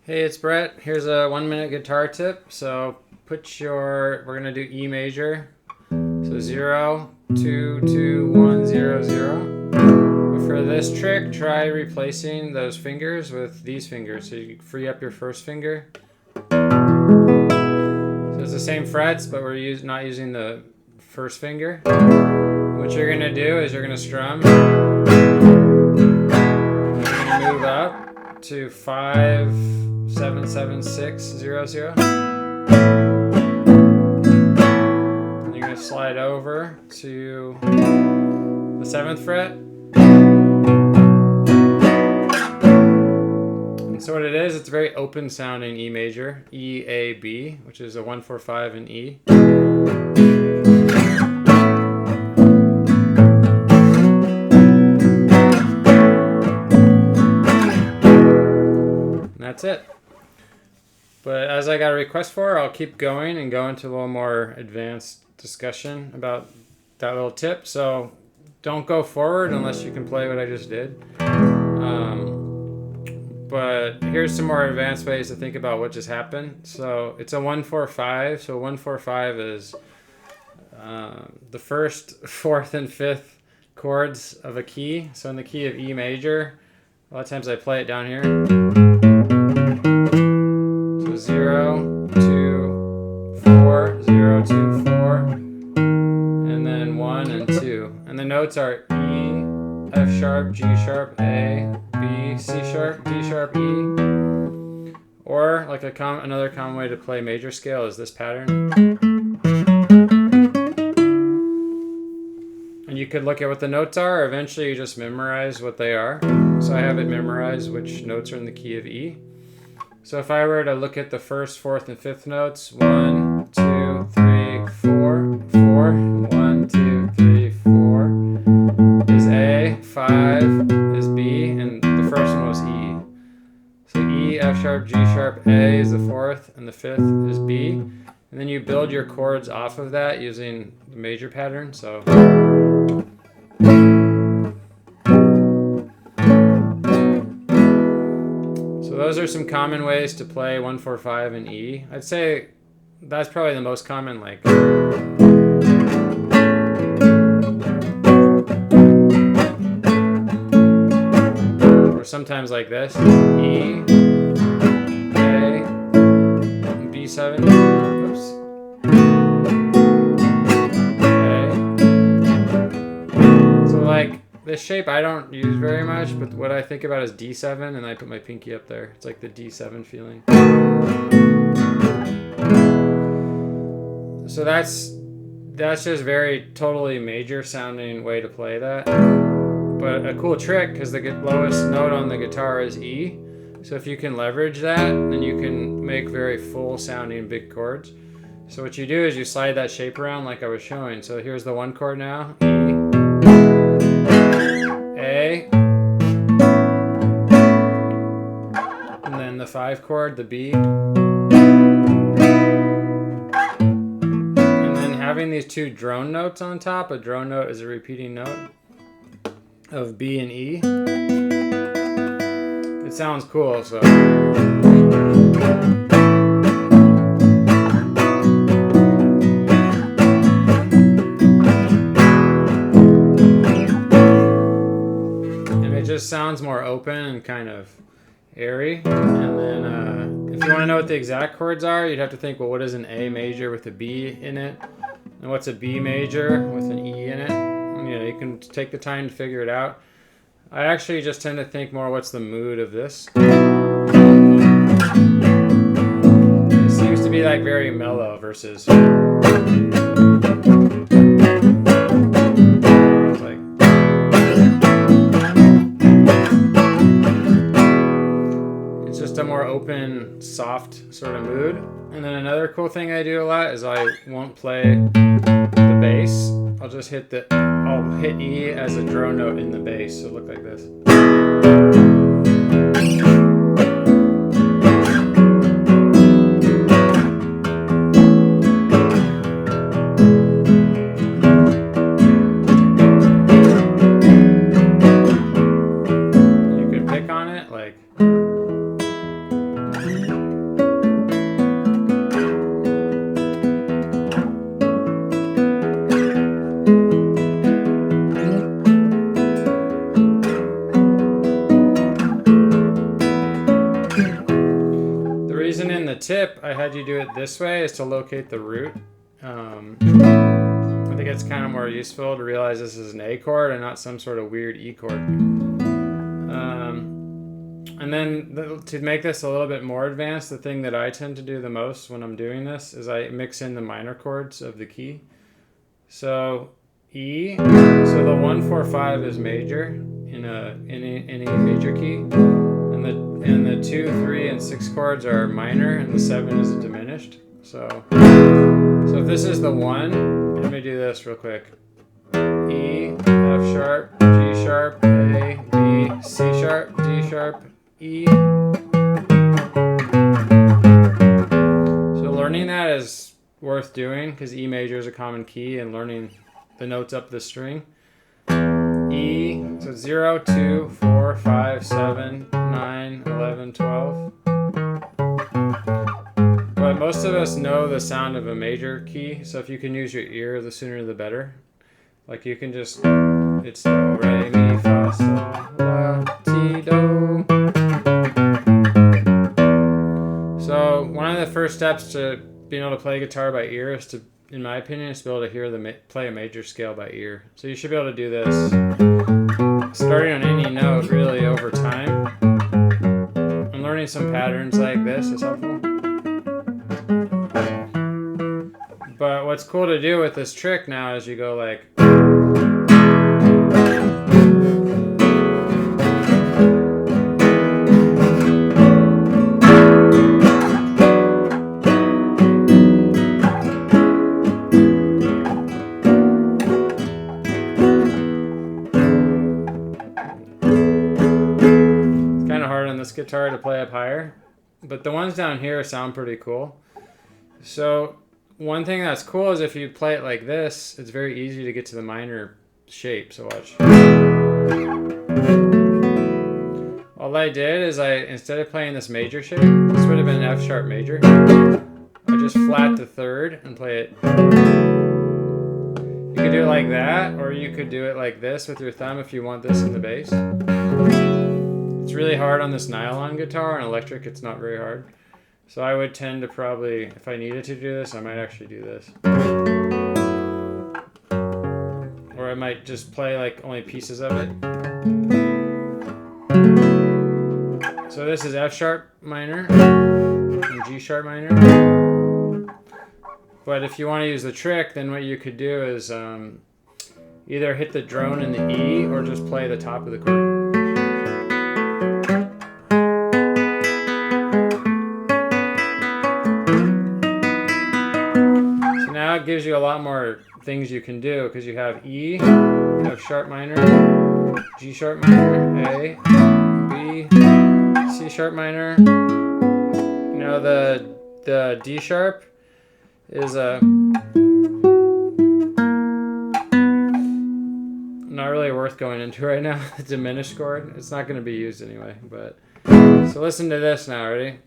Hey, it's Brett. Here's a 1 minute guitar tip. So we're gonna do E major. So 0, 2, 2, 1, 0, 0. But for this trick, try replacing those fingers with these fingers. So you free up your first finger. So it's the same frets, but we're not using the first finger. What you're gonna do is you're gonna strum. You're gonna move up to 5, 7, 7, 6, 0, 0. And you're going to slide over to the 7th fret. And so what it is, it's very open sounding E major, E, A, B, which is a 1, 4, 5 in E. And that's it. But as I got a request for, I'll keep going and go into a little more advanced discussion about that little tip. So don't go forward unless you can play what I just did. But here's some more advanced ways to think about what just happened. So it's a 1, 4, 5. So 1, 4, 5 is the first, fourth, and fifth chords of a key. So in the key of E major, a lot of times I play it down here. 0, 2, 4, 0, 2, 4, and then 1 and 2. And the notes are E, F sharp, G sharp, A, B, C sharp, D sharp, E. Or like another common way to play major scale is this pattern. And you could look at what the notes are, or eventually you just memorize what they are. So I have it memorized which notes are in the key of E. So if I were to look at the first, fourth, and fifth notes, 1, 2, 3, 4, 4, 1, 2, 3, 4 is A, 5 is B, and the first one was E. So E, F sharp, G sharp, A is the fourth, and the fifth is B. And then you build your chords off of that using the major pattern. So those are some common ways to play 1, 4, 5 in E. I'd say that's probably the most common, like. Or sometimes like this. E, A, B7. Oops. A. So like, this shape I don't use very much, but what I think about is D7, and I put my pinky up there. It's like the D7 feeling. So that's just very totally major sounding way to play that. But a cool trick, because the lowest note on the guitar is E. So if you can leverage that, then you can make very full sounding big chords. So what you do is you slide that shape around like I was showing. So here's the 1 chord now, E. A, and then the 5 chord, the B, and then having these 2 drone notes on top. A drone note is a repeating note of B and E. It sounds cool, so. Just sounds more open and kind of airy. And then if you want to know what the exact chords are, you'd have to think, well, what is an A major with a B in it? And what's a B major with an E in it? And, you can take the time to figure it out. I actually just tend to think more, what's the mood of this? It seems to be like very mellow versus... just a more open, soft sort of mood. And then another cool thing I do a lot is I won't play the bass. I'll just hit E as a drone note in the bass, so it'll look like this. You could pick on it like. tip I had you do it this way is to locate the root. I think it's kind of more useful to realize this is an A chord and not some sort of weird E chord. And then to make this a little bit more advanced, the thing that I tend to do the most when I'm doing this is I mix in the minor chords of the key. So E, so the 1, 4, 5 is major in a major key, and the 2, 3, and 6 chords are minor, and the 7 is a diminished. So if this is the 1, let me do this real quick. E, F sharp, G sharp, A, B, C sharp, D sharp, E. So learning that is worth doing because E major is a common key, and learning the notes up the string. E, so 0, 2, 4, 5, 7, 9, 11, 12. But most of us know the sound of a major key, so if you can use your ear, the sooner the better. Like you can just, it's do, re, mi, fa, sol, la, ti, do. So one of the first steps to being able to play guitar by ear is to, in my opinion, is to be able to hear play a major scale by ear. So you should be able to do this starting on any note really over time. And learning some patterns like this is helpful. But what's cool to do with this trick now is you go like, guitar to play up higher, but the ones down here sound pretty cool. So one thing that's cool is if you play it like this, it's very easy to get to the minor shape. So watch. All I did is instead of playing this major shape, this would have been F sharp major, I just flat the third and play it. You could do it like that, or you could do it like this with your thumb if you want this in the bass. It's really hard on this nylon guitar, and electric it's not very hard. So I would tend to probably, if I needed to do this, I might actually do this. Or I might just play like only pieces of it. So this is F sharp minor and G sharp minor. But if you want to use the trick, then what you could do is either hit the drone in the E or just play the top of the chord. Now it gives you a lot more things you can do because you have E, F sharp minor, G sharp minor, A, B, C sharp minor. You know the D sharp is not really worth going into right now. The diminished chord, it's not going to be used anyway. But so listen to this now. Ready?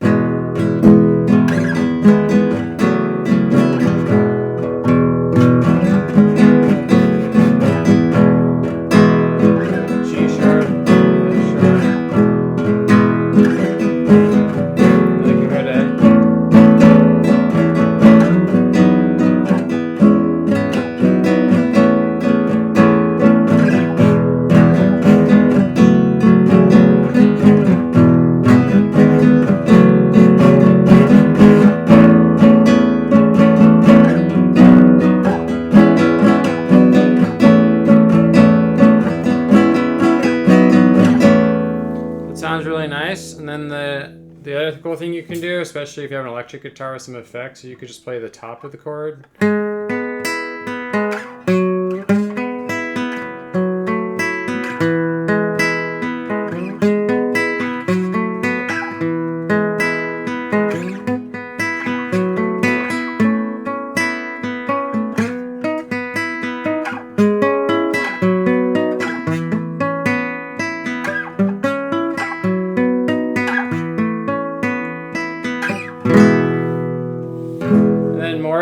Sounds really nice. And then the other cool thing you can do, especially if you have an electric guitar with some effects, you could just play the top of the chord.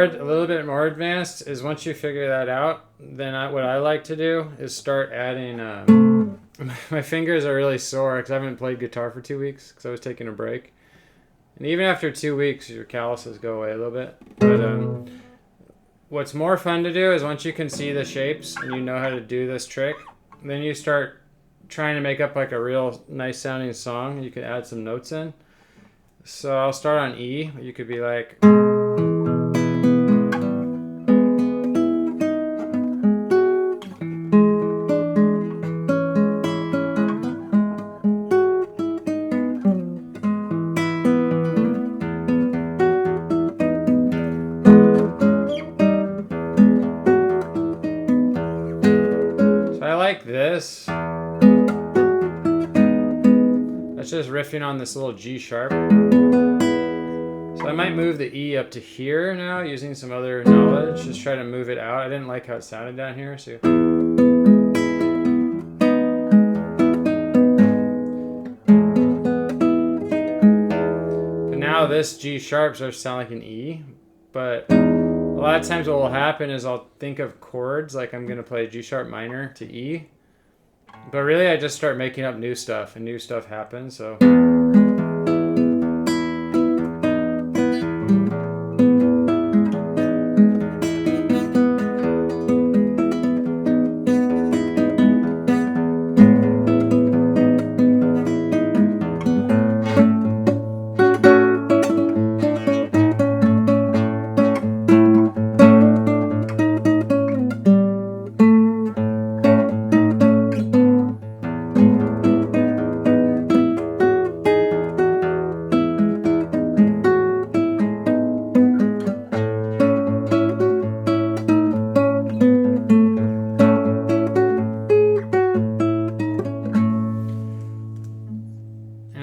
A little bit more advanced is once you figure that out, then what I like to do is start adding, my fingers are really sore because I haven't played guitar for 2 weeks because I was taking a break. And even after 2 weeks, your calluses go away a little bit. But what's more fun to do is once you can see the shapes and you know how to do this trick, then you start trying to make up like a real nice sounding song. You can add some notes in. So I'll start on E. You could be like... this. That's just riffing on this little G sharp. So I might move the E up to here now using some other knowledge. Just try to move it out. I didn't like how it sounded down here. So but now this G sharp starts to sound like an E. But a lot of times what will happen is I'll think of chords like I'm going to play G sharp minor to E. But really I just start making up new stuff and new stuff happens. So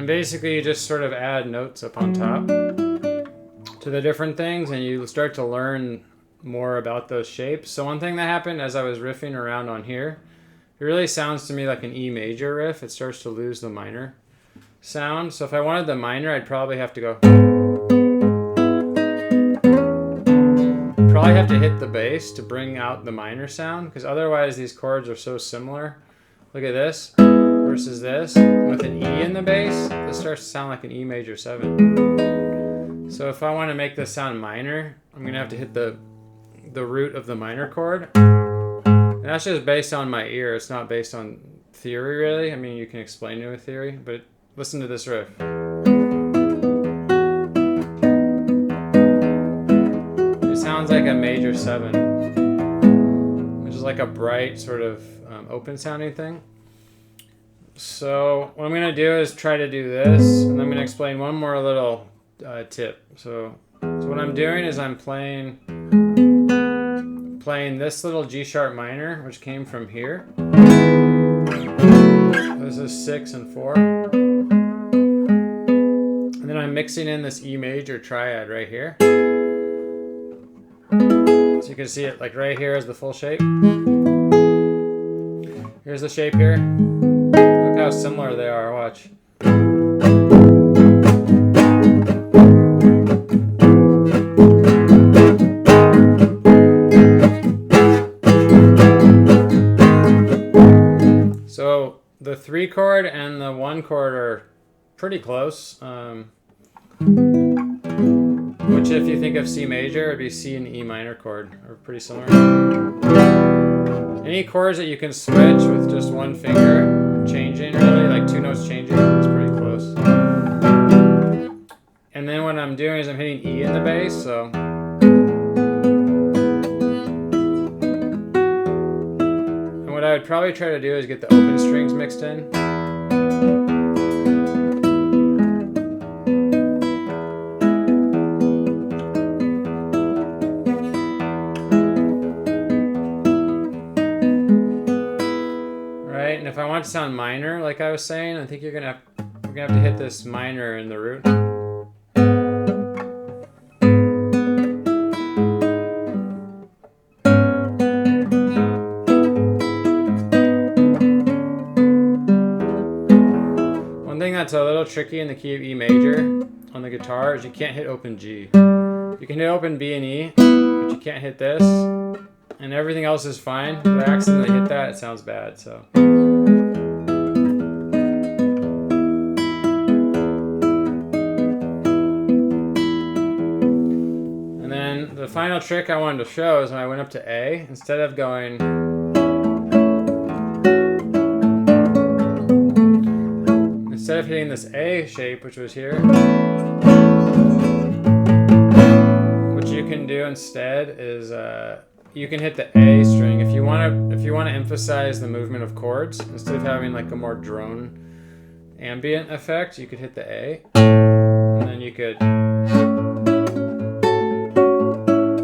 basically you just sort of add notes up on top to the different things and you start to learn more about those shapes. So one thing that happened as I was riffing around on here, it really sounds to me like an E major riff. It starts to lose the minor sound. So if I wanted the minor, I'd probably have to go. Probably have to hit the bass to bring out the minor sound because otherwise these chords are so similar. Look at this. Versus this, with an E in the bass, this starts to sound like an E major 7. So if I want to make this sound minor, I'm going to have to hit the root of the minor chord. And that's just based on my ear. It's not based on theory, really. I mean, you can explain it with theory, but listen to this riff. It sounds like a major 7, which is like a bright sort of open sounding thing. So what I'm going to do is try to do this, and I'm going to explain one more little tip. So what I'm doing is I'm playing this little G sharp minor, which came from here. This is 6 and 4. And then I'm mixing in this E major triad right here. So you can see it like right here is the full shape. Here's the shape here. Look how similar they are, watch. So the 3 chord and the 1 chord are pretty close. Which if you think of C major, it'd be C and E minor chord, are pretty similar. Any chords that you can switch with just one finger, changing really, like 2 notes changing, it's pretty close. And then what I'm doing is I'm hitting E in the bass, so. And what I would probably try to do is get the open strings mixed in. And if I want to sound minor, like I was saying, I think we're gonna have to hit this minor in the root. One thing that's a little tricky in the key of E major on the guitar is you can't hit open G. You can hit open B and E, but you can't hit this. And everything else is fine. If I accidentally hit that, it sounds bad. So. final trick I wanted to show is when I went up to A, instead of going... Instead of hitting this A shape, which was here, what you can do instead is you can hit the A string if you want to emphasize the movement of chords. Instead of having like a more drone ambient effect, you could hit the A, and then you could...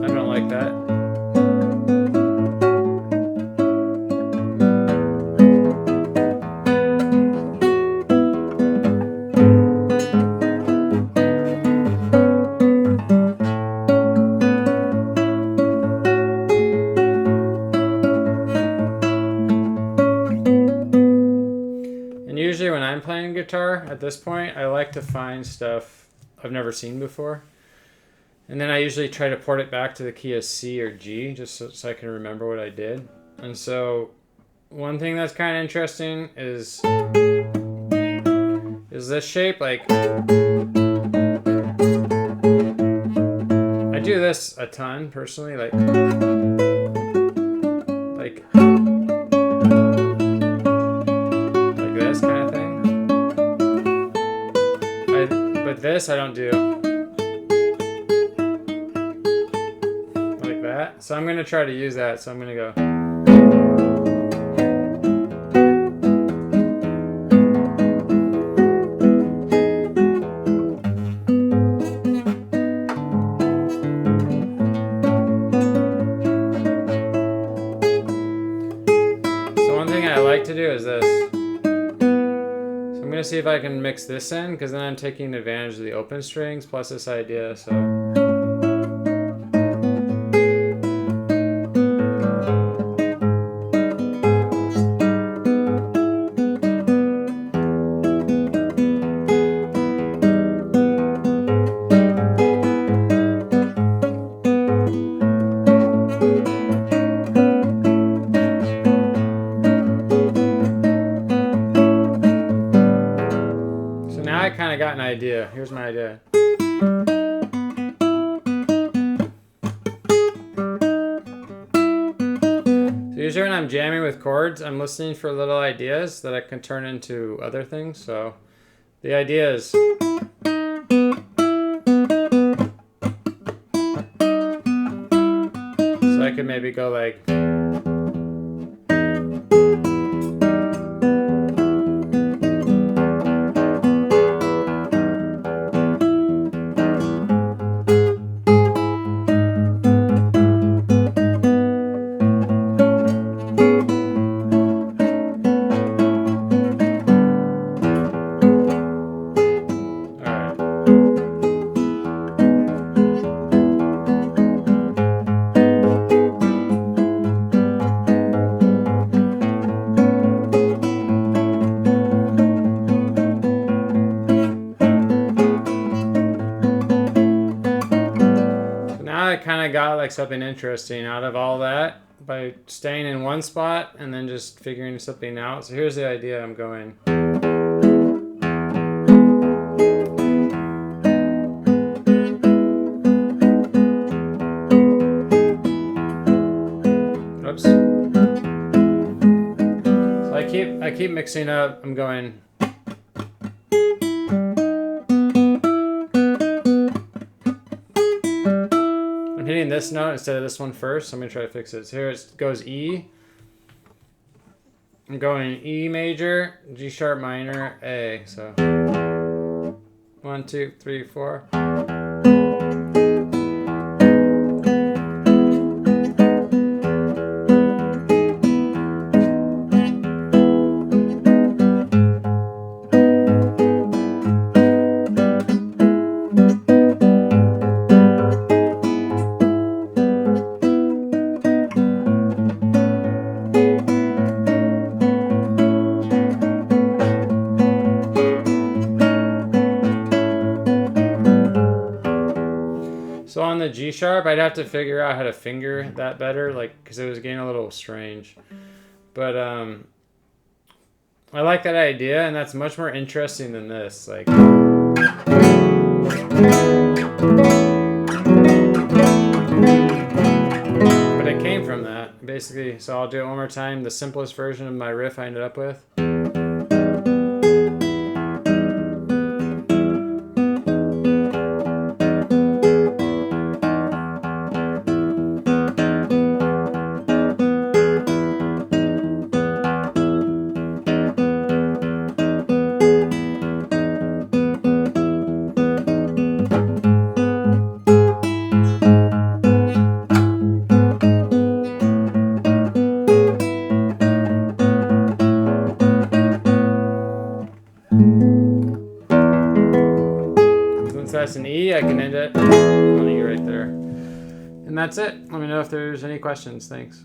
I don't like that. Usually when I'm playing guitar at this point, I like to find stuff I've never seen before. And then I usually try to port it back to the key of C or G, just so I can remember what I did. And so one thing that's kind of interesting is this shape. Like, I do this a ton personally, like this kind of thing. But this I don't do like that. So I'm going to try to use that. So I'm going to go. So one thing I like to do is this. I'm going to see if I can mix this in, because then I'm taking advantage of the open strings plus this idea. So I kind of got an idea. Here's my idea. So usually when I'm jamming with chords, I'm listening for little ideas that I can turn into other things. So the idea is... So I could maybe go like... I kind of got like something interesting out of all that by staying in one spot and then just figuring something out. So here's the idea. I'm going. Oops. So I keep mixing up. I'm going. Hitting this note instead of this one first. So I'm going to try to fix it. So here it goes E. I'm going E major, G sharp minor, A. So 1, 2, 3, 4. So on the G sharp, I'd have to figure out how to finger that better, like, because it was getting a little strange. But I like that idea, and that's much more interesting than this. Like, basically, so I'll do it one more time, the simplest version of my riff I ended up with. Since that's an E, I can end it on E right there. And that's it. Let me know if there's any questions. Thanks.